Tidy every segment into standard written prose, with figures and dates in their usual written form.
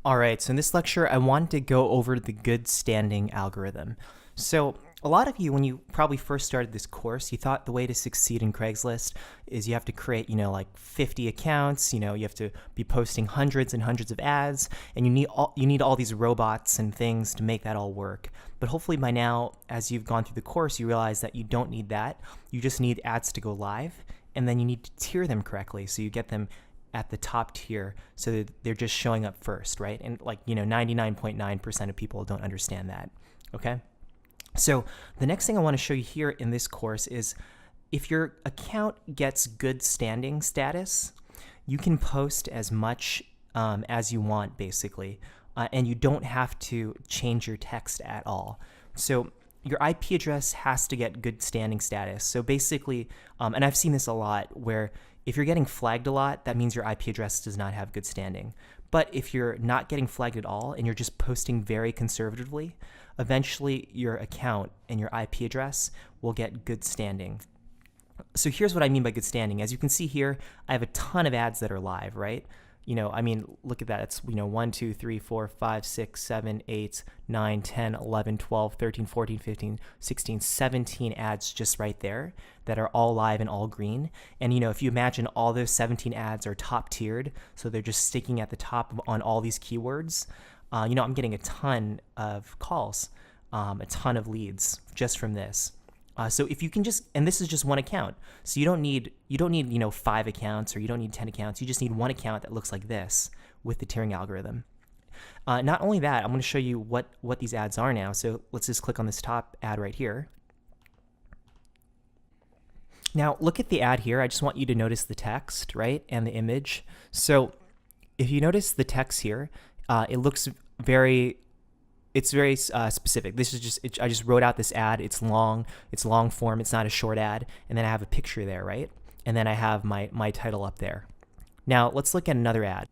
All right, so in this lecture, I wanted to go over the good standing algorithm. So a lot of you, when you probably first started this course, you thought the way to succeed in Craigslist is you have to create, like 50 accounts, you have to be posting hundreds and hundreds of ads, and you need all these robots and things to make that all work. But hopefully by now, as you've gone through the course, you realize that you don't need that. You just need ads to go live, and then you need to tier them correctly so you get them at the top tier so that they're just showing up first, right? And 99.9% of people don't understand that, okay? So the next thing I want to show you here in this course is if your account gets good standing status, you can post as much as you want, basically, and you don't have to change your text at all. So your IP address has to get good standing status. So basically, and I've seen this a lot, where if you're getting flagged a lot, that means your IP address does not have good standing. But if you're not getting flagged at all and you're just posting very conservatively, eventually your account and your IP address will get good standing. So here's what I mean by good standing. As you can see here, I have a ton of ads that are live, right? Look at that. It's, 1, 2, 3, 4, 5, 6, 7, 8, 9, 10, 11, 12, 13, 14, 15, 16, 17 ads just right there that are all live and all green. And, if you imagine all those 17 ads are top tiered, so they're just sticking at the top on all these keywords, I'm getting a ton of calls, a ton of leads just from this. So if you can and this is just one account, so you don't need 5 accounts or you don't need 10 accounts. You just need one account that looks like this with the tiering algorithm. Not only that, I'm going to show you what these ads are now. So let's just click on this top ad right here. Now look at the ad here. I just want you to notice the text, right, and the image. So if you notice the text here, it looks very specific. This is I just wrote out this ad. It's long form. It's not a short ad. And then I have a picture there, right? And then I have my title up there. Now let's look at another ad.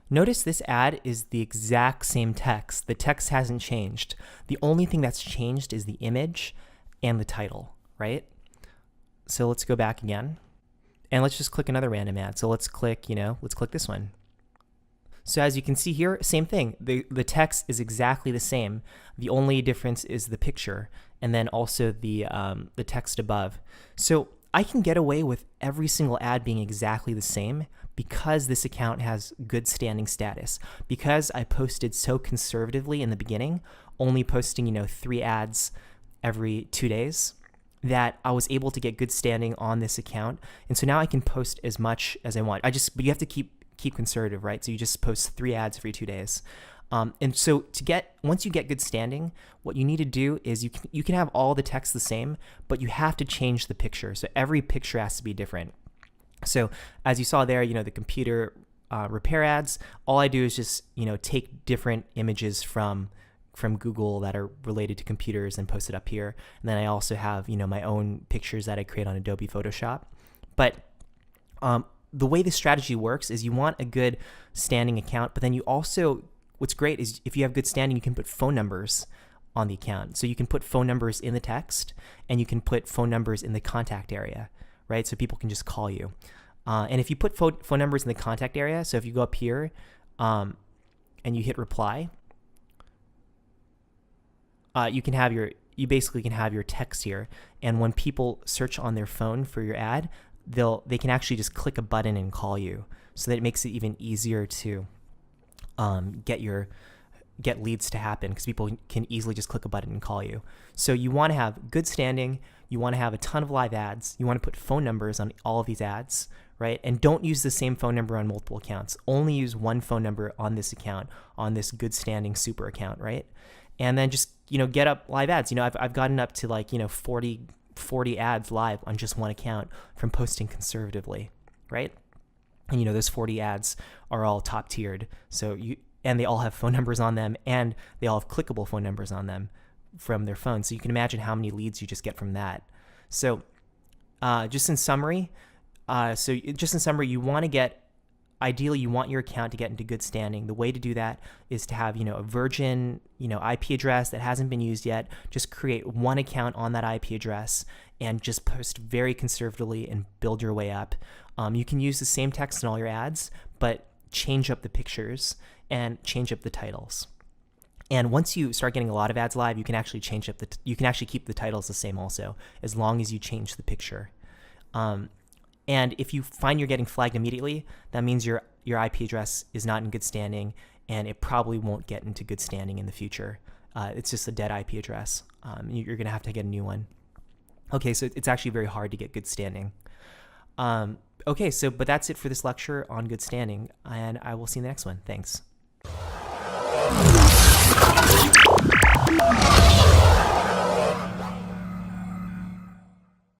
Notice this ad is the exact same text. The text hasn't changed. The only thing that's changed is the image and the title, right? So let's go back again. And let's just click another random ad. So let's click this one. So as you can see here, same thing. The text is exactly the same. The only difference is the picture and then also the text above. So I can get away with every single ad being exactly the same because this account has good standing status. Because I posted so conservatively in the beginning, only posting 3 ads every 2 days, that I was able to get good standing on this account. And so now I can post as much as I want. But you have to keep conservative, right? So you just post 3 ads every 2 days. And so once you get good standing, what you need to do is you can have all the text the same, but you have to change the picture. So every picture has to be different. So as you saw there, the computer repair ads, all I do is just, take different images from Google that are related to computers and post it up here. And then I also have, my own pictures that I create on Adobe Photoshop. But the way this strategy works is you want a good standing account, but then you also, what's great is if you have good standing, you can put phone numbers on the account. So you can put phone numbers in the text and you can put phone numbers in the contact area, right? So people can just call you. And if you put phone numbers in the contact area, so if you go up here and you hit reply, you basically can have your text here. And when people search on their phone for your ad, they can actually just click a button and call you, so that it makes it even easier to get leads to happen, because people can easily just click a button and call you. So you want to have good standing, you want to have a ton of live ads, you want to put phone numbers on all of these ads, right? And don't use the same phone number on multiple accounts. Only use one phone number on this account, on this good standing super account, right? And then just get up live ads. I've gotten up to 40 ads live on just one account from posting conservatively, right? And those 40 ads are all top tiered. And they all have phone numbers on them, and they all have clickable phone numbers on them from their phone. So you can imagine how many leads you just get from that. So just in summary, ideally, you want your account to get into good standing. The way to do that is to have, a virgin, IP address that hasn't been used yet. Just create one account on that IP address and just post very conservatively and build your way up. You can use the same text in all your ads, but change up the pictures and change up the titles. And once you start getting a lot of ads live, you can actually change up you can actually keep the titles the same also, as long as you change the picture. And if you find you're getting flagged immediately, that means your IP address is not in good standing, and it probably won't get into good standing in the future. It's just a dead IP address. You're going to have to get a new one. Okay, so it's actually very hard to get good standing. Okay, but that's it for this lecture on good standing, and I will see you in the next one. Thanks.